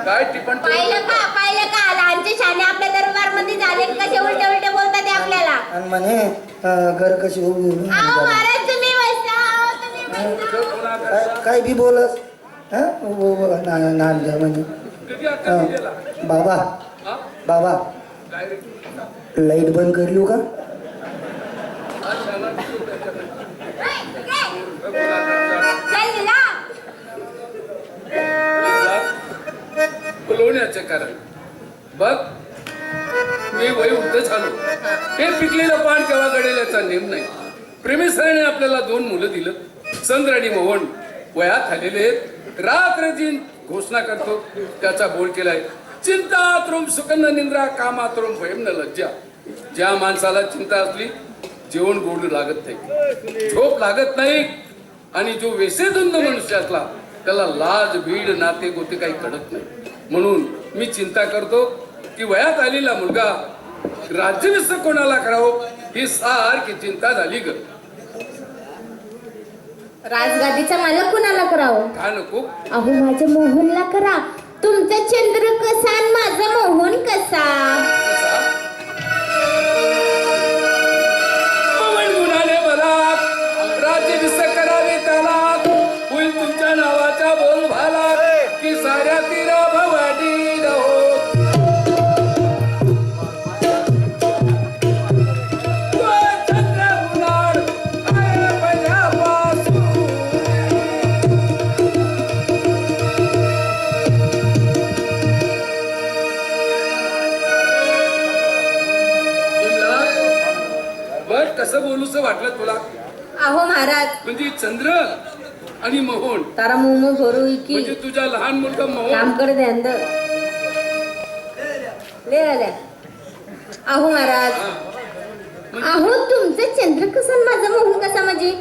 काय टिपण पाहिलं का लहानचे शाणे आपल्या दरबार मध्ये झाले कसे उलटे उलटे बोलतात ते आपल्याला आणि म्हणे घर कशी उभी आओ महाराज तुम्ही बसा काय बी बोलस म्हणजे बाबा बाबा लाईट बंद करू का? बोलवण्याचे कारण बघ मी वय उद्ध झालो. हे पिकलेलं पान केव्हा गडेल याचा नेम नाही. प्रेमेसराने आपल्याला 2 मुलं दिलं. चंद्र आणि मोहन वयात आलेले आहेत. रात्र दिन घोषणा करतो त्याचा बोल केलाय. चिंतातृम सुकन्न निंद्रा कामातृम भयम न लज्जा. ज्या माणसाला चिंता असली जेवण गोड लागत नाही, झोप लागत नाही आणि जो वेसेधुंद मनुष्य असला त्याला लाज भीड नाते गोते काही कळत नाही. म्हणून मी चिंता करतो की वयात आलेला मुलगा राज्याभिषेक कोणाला करावं ही सारखी चिंता झाली ग. राजगादीचा मालक कुणाला करावं? का नको? अहो माझ्या मोहनला करा. तुमचा चंद्र कसा आणि माझा मोहन कसा? पवन गुणाने मला राज्याभिषेक करावे त्याला. होईल तुमच्या नावाचा बोल भाला की साऱ्या तीर भवानी रहो. कसं बोलूस वाटलं तुला? अहो महाराज म्हणजे चंद्र आणि मोहन तारा मोमो भरू की म्हणजे तुझा लहान मुलगा मोहन काम कर दे अंदर ले आल्या. अहो महाराज अहो तुमचं चंद्र कसा आणि माझा मोहन कसा? म्हणजे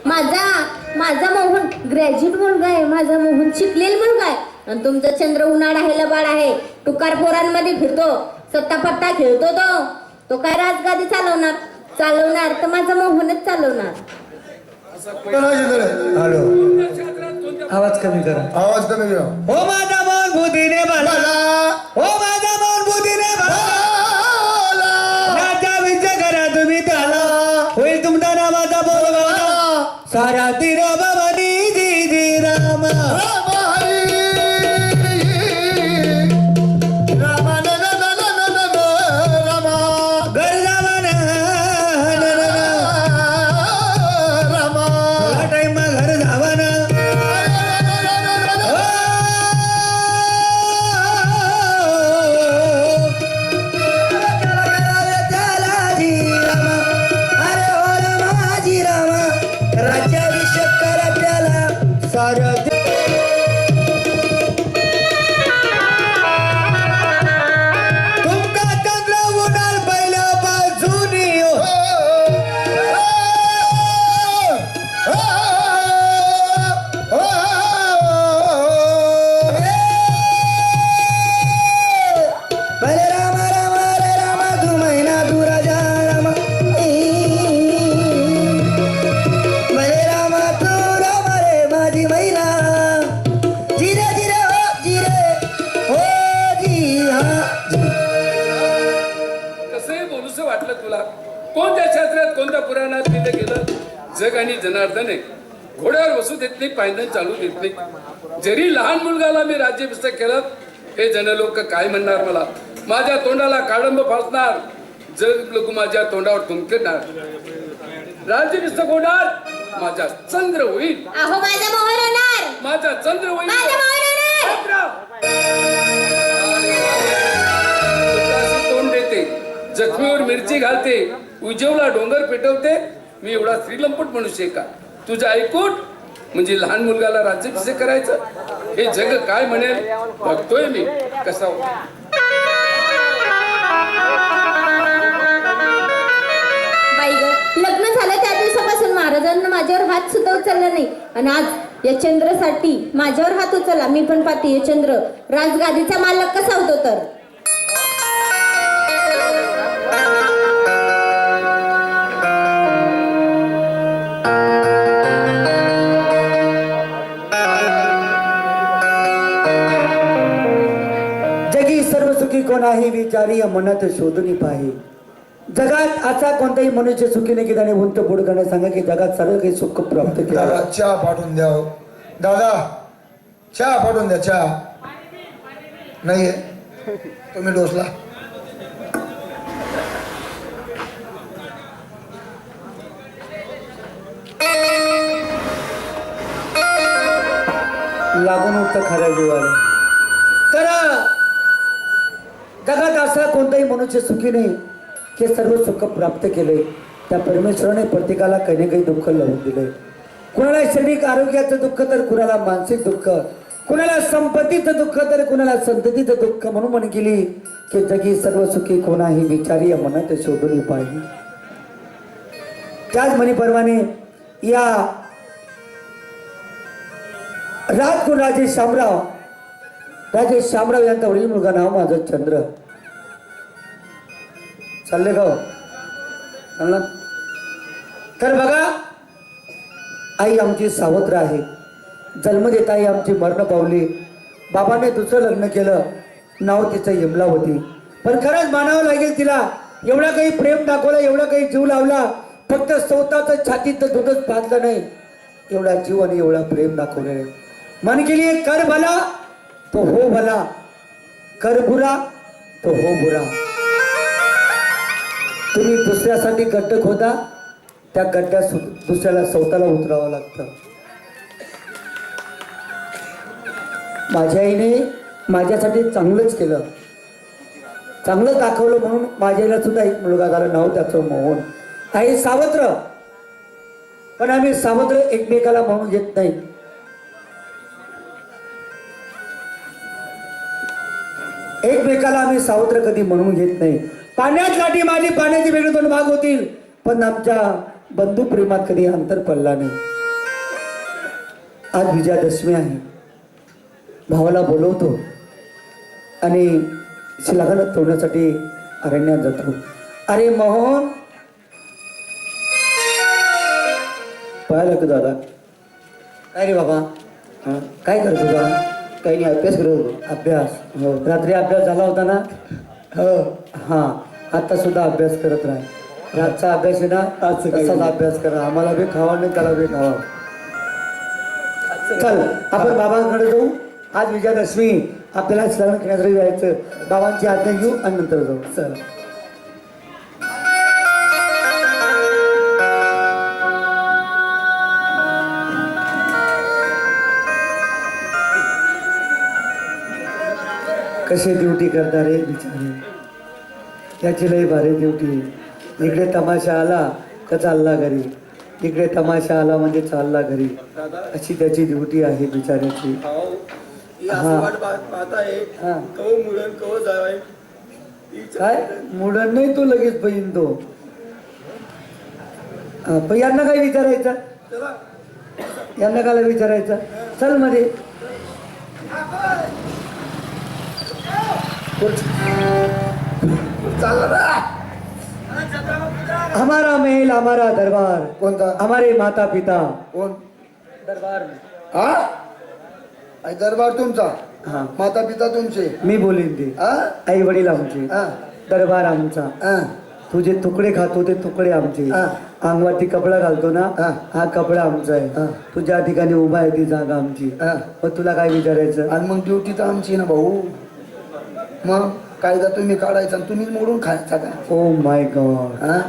माझा मोहन ग्रॅज्युएट मुलगा आहे. माझा मोहन शिकलेला मुलगा आहे आणि तुमचा चंद्र उन्हाळा आहे, लबाड आहे, टुकार पोरांमध्ये फिरतो, सत्ता पत्ता खेळतो. तो काय राजगादी चालवणार तर माझा मोहनच चालवणार. हॅलो आवाज कमी करा. हो माझा मन बुद्धीने भला, हो माझा मन बुद्धीने भला. राजा विजय करा तुम्ही त्याला. होईल तुमचा नावाचा बोलवा सारा तीर भवानी दिदी रामा. जग आणि जनार्दन आहे. घोड्यावर बसू देत नाही, पायंदन चालू देत नाही. जरी लहान मुलगाला मी राज्याभिषेक केलं हे जनलोक काय म्हणणार मला? माझ्या तोंडाला काळंब फासणार, जग लोक माझ्या तोंडावर थुंकणार. राज्याभिषेक होणार, माझा चंद्र होईल. अहो माझा मोहन होणार, माझा चंद्र होईल. माझा मोहन होणार. तोंड देते, जखमीवर मिरची घालते, उजवला डोंगर पेटवते. मी एवढा श्रीलंपट मनुष्य का? तुझं ऐकून म्हणजे लहान मुलगाला राज्याभिषेक करायचं हे जग काय म्हणेल बघतोय मी कसा. बाई ग, लग्न झालं त्या दिवसापासून महाराजांना माझ्यावर हात सुद्धा उचलला नाही आणि आज या चंद्रासाठी माझ्यावर हात उचलला. मी पण पाहते हे चंद्र राजगादीचा मालक कसा होतो तर. सुखी कोण आहे विचारी मनात शोधून पाहे. जगात असा कोणताही मनुष्य सुखी नाही की त्याने उंच पुढे करण्यास सांगा की जगात सर्व काही सुख प्राप्त दादा केलं. चहा पाठवून द्या हो. दादा चहा पाठवून द्या. चहा नाहीये तुम्ही डोसला. लागून उठतं खऱ्या जीवाला. तर जगात असा कोणताही मनुष्य सुखी नाही की सर्व सुख प्राप्त केले. त्या परमेश्वराने प्रत्येकाला काही ना काही दुःख लावून दिले. कुणाला शारीरिक आरोग्याचं दुःख तर कुणाला मानसिक दुःख, कुणाला संपत्तीचं दुःख तर कुणाला संततीचं दुःख. म्हणून म्हण केली की जगी सर्व सुखी कोण आहे विचारी मनात शोधून पाहिजे. त्याच म्हणीप्रमाणे या राजकुल राजे शामराव यांचा वडील मुलगा नाव माझं चंद्र. चालले गाव चाललं. तर बघा आई आमची सावत्र आहे. जन्म देत आई आमची मरण पावली. बाबाने दुसरं लग्न केलं. नाव तिचं यमलावती. पण खरंच मानावं लागेल तिला. एवढा काही प्रेम दाखवला, एवढा काही जीव लावला. फक्त स्वतःच छातीचं दूधच पाजलं नाही, एवढा जीव आणि एवढा प्रेम दाखवले. मन केली कर भला तो हो भला, कर बुरा तो हो बुरा. तुम्ही दुसऱ्यासाठी गड्ड खोदा, त्या गड्ड्यात दुसऱ्याला स्वतःला उतरावं लागतं. माझ्या आईने माझ्यासाठी चांगलंच केलं, चांगलं दाखवलं. म्हणून माझ्या आईला सुद्धा एक मुलगा झाला, नाव त्याचं मोहन. आई सावत्र, पण आम्ही सावत्र एकमेकाला म्हणून घेत नाही. एकमेकाला आम्ही सावत्र कधी म्हणून घेत नाही. पाण्यात लाटी माझी पाण्याची वेगळे दोन भाग होतील, पण आमच्या बंधू प्रेमात कधी अंतर पडला नाही. आज विजयादशमी आहे. भावाला बोलवतो आणि शिलागण तोडण्यासाठी अरण्यात जातो. अरे मोहन, पाहायला का दादा? काय रे बाबा, काय करत होता? काही नाही, अभ्यास करत होतो. अभ्यास? हो. रात्री अभ्यास झाला होता ना? हो. हां, आता सुद्धा अभ्यास करत राहा. रातचा अभ्यास आहे ना, तसाच अभ्यास करा. आम्हाला बी खावा नाही, त्याला बी खावा. चल आपण बाबांकडे जाऊ. आज विजयादशमी, आपल्याला स्नान करण्यासाठी जायचं. बाबांची आज्ञा घेऊ आणि नंतर जाऊ. चल. कसे ड्युटी करता रे बिचारे, त्याची लई भारी ड्युटी. इकडे तमाशा आला का चालला घरी, इकडे तमाशा आला म्हणजे चालला घरी. अशी त्याची ड्युटी आहे बिचाऱ्याची. काय मुडण नाही तो लगेच पहिन तो. पण यांना काय विचारायचं, यांना काय विचारायचं. चल मध्ये. हमारा महल हमारा दरबार. कोणता? हमारे माता पिता. कोण? दरबार. हा आई दरबार तुमचा, हा, माता पिता तुमचे. मी बोलीन ते. हा आई वडील आमचे, हा दरबार आमचा. हा तुझे तुकडे खातो ते तुकडे आमचे. हा. अंगवाती कपडा घालतो ना, हा. हा कपडा आमचा हा. आहे. तू ज्या ठिकाणी उभा आहे ती जागा आमची. हा. मग तुला काय विचारायचं? आणि मग ड्युटी तर आमची ना भाऊ. मग कायदा तुम्ही काढायचा आणि तुम्हीच मोडून खायचा का? Oh my God. हा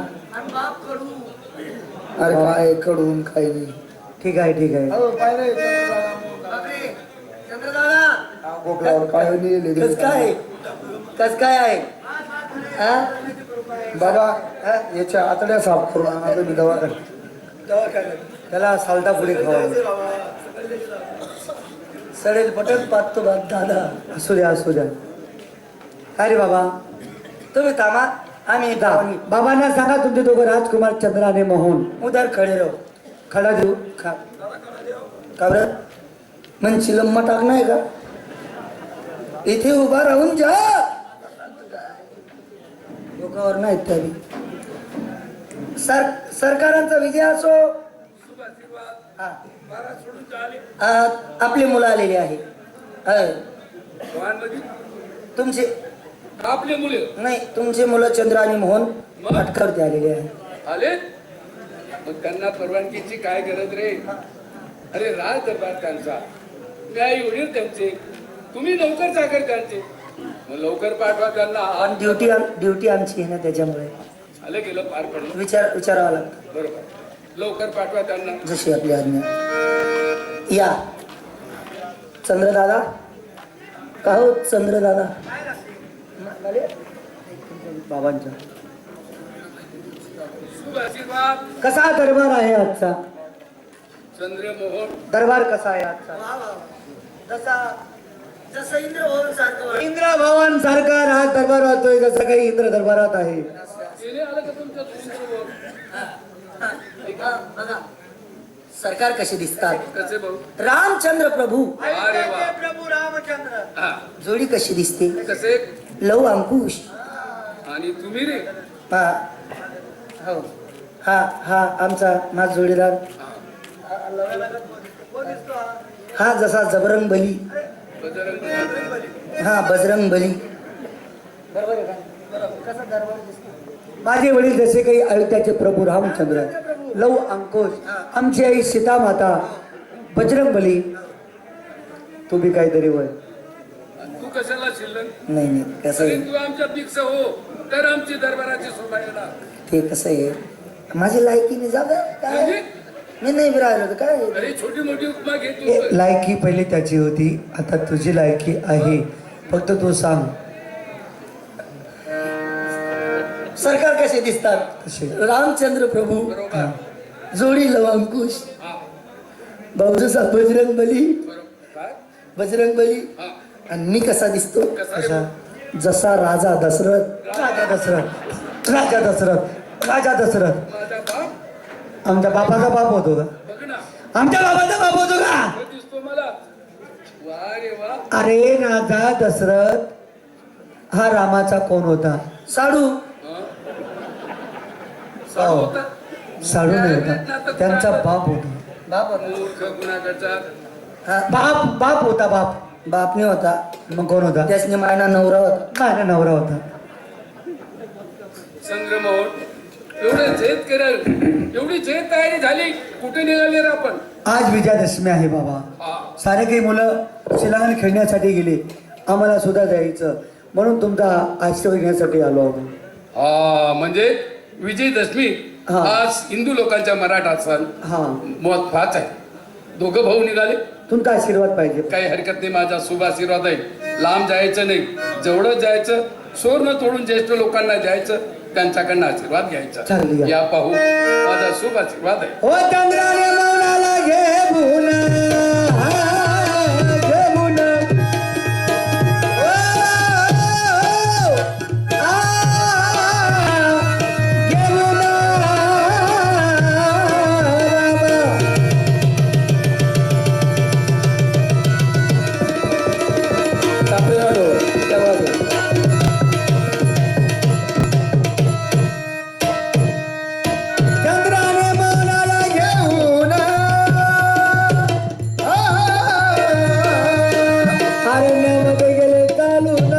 अरे काय कडून काय नाही. ठीक आहे, ठीक आहे. गोपलावर काय कस काय, कस काय आहे? हा? बाबा याच्या आतड्या साफ करून आणा तुम्ही दवाखान्यात. त्याला सालटा पुढे खावा. सडेल पटेल पाहतो बात दादा. असू द्या, असू द्या. काय रे बाबा, तुम्ही थांबा, आम्ही इथं. बाबांना सांगा तुमचे दोघं राजकुमार चंद्र आणि मोहन उदर खडे राहू. खडा देऊ खा. का बरं? मन चिलम्मा टाक नाही का? इथे उभा राहून जा. लोकांवर नाही इत्यादी. सरकारांचा विजय असो. आपली मुलं आलेली आहे. तुमचे आपले मुले नाही, तुमचे मुलं चंद्र आणि मोहन अटकवरती आलेले आहे. आले मग त्यांना परवानगीची काय गरज रे? अरे राज दरबार त्यांचा, मी आई वडील त्यांचे, तुम्ही नौकर चाकर त्यांचे, मग लवकर पाठवा त्यांना. आणि ड्युटी आमची आहे ना, त्याच्यामुळे आलं गेलं पार पडलं. विचारावं लागतं. बरोबर, लवकर पाठवा त्यांना. जशी आपली आज्ञा. या चंद्रदादा. का हो चंद्रदादा? बाबांच्या शुभ आशीर्वाद. कसा दरबार आहे आजचा? चंद्रमोहन दरबार कसा आहे आजचा? जसं इंद्र भवन सारखा राज दरबार होतोय, जसं काही इंद्र दरबारात आहे. तिने आलं का तुमच्या चंद्रमोहन? बघा सरकार कसे दिसतात. कसे भाऊ? रामचंद्र प्रभू. अरे वा. प्रभू रामचंद्र. हा, जोडी कशी दिसते? कसे? लव अंकुश. आणि तुम्ही रे? हा हो, हा हा आमचा माझा जोडीदार. हा जसा जबरंग बली. बजरंग. हा बजरंग बली. बरोबर आहे का? कसा दरबार दिसतो? माझे वडील जसे काही अयोध्याचे प्रभू रामचंद्र, लव अंकुश, आमची आई सीता माता, बजरंग बली. तुम्ही काहीतरी वय. तू कशाला शिल्लक? नाही कसं अरे आहे, तू आमच्या पिक्स हो तर आमची दरबाराची शोभा येणार. ते कसं आहे, माझी लायकीने जाऊ द्या. काय म्हणजे? मी नाही राहिलो तर काय. अरे छोटी मोठी उपमा ए, घेतो. लायकी पहिले त्याची होती, आता तुझी लायकी आहे. फक्त तू सांग. सरकार कसे दिसतात? कसे? रामचंद्र प्रभू. बरोबर. जोडी लव अंकुश, हा, भाऊजसा बजरंग बली. बरोबर. काय? बजरंग बली. हा, आणि मी कसा दिसतो? कसा रे भाऊ? जसा राजा दशरथ. राजा दशरथ. राजा दशरथ. राजा दशरथ. माझा बाप. आमच्या बापाचा बाप होतो का? बघ ना, आमच्या बाबाचा बाप होतो का? तो दिसतो मला. वा रे वा. अरे राजा दशरथ हा रामाचा कोण होता? साडू. हा? साडू होता? साडू नाही होता, त्यांचा बाप होता. बाप मूर्ख गुन्हागारचा. बाप होता. बाप नाही होता. मग कोण होता? त्यासने मायना नवरा होता. मायना नवरा होता. चंद्रमोहन, एवढं झेत केलं, एवढी झेत तयारी झाली, कुठे निघाले रे आपण? आज विजयादशमी आहे बाबा. हा, सारे काही मुलं शिलांगण खेळण्यासाठी गेले, आम्हाला सुद्धा जायचं, म्हणून तुमचा आशीर्वाद घेण्यासाठी आलो आहोत. हा, म्हणजे विजयदशमी हा. आज हिंदू लोकांच्या मराठा सण हा, मत फाच आहे. दोघं भाऊ निघाले, तुमचा आशीर्वाद पाहिजे. काही हरकत नाही, माझा शुभ आशीर्वाद आहे. लांब जायचं नाही, जवळच जायचं, सोनं तोडून ज्येष्ठ लोकांना द्यायचं, त्यांच्याकडनं आशीर्वाद घ्यायचा. चांगली आहे. या पाहू, माझा शुभ आशीर्वाद आहे. ओ चंद्राने मौनाला घेऊन, घेऊन, ओ, घेऊन, तामिळनाडू, त्यामुळे चंद्राने मौनाला घेऊन, अरण्यामध्ये गेले चालून,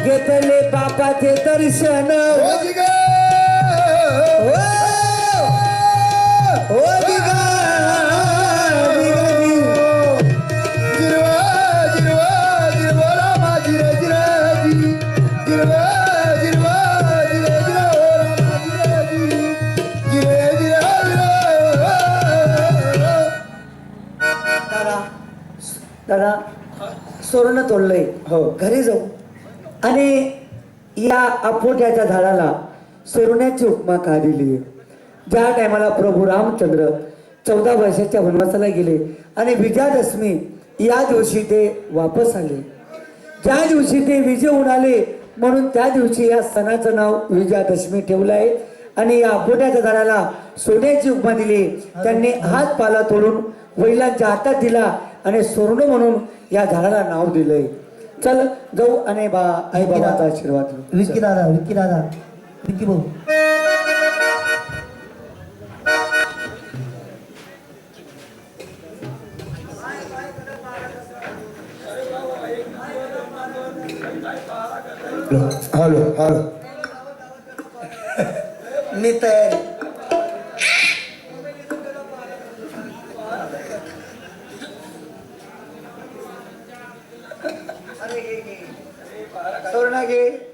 घेतले बापाचे दर्शन, दादा सोनं तोडलंय. हो, घरी जाऊ आणि या अपोट्याच्या झाडाला सोन्याची उपमा का दिली? ज्या टायमाला प्रभू रामचंद्र 14 वर्षाच्या वनवासाला गेले आणि विजयादशमी या दिवशी ते वापस आले. ज्या दिवशी ते विजय होऊन आले म्हणून त्या दिवशी या सणाचं नाव विजयादशमी ठेवलं आहे. आणि या आंबोट्याच्या झाडाला सोन्याची उपमा दिली. त्यांनी हात पाला तोडून वडिलांच्या हातात दिला आणि सोनं म्हणून या झाडाला नाव दिलंय. चल जाऊ आणि आई बाबाचा आशीर्वाद घेऊ. विक्की दादा विक्की भाऊ हॅलो हॅलो मी तयार. सोना घे.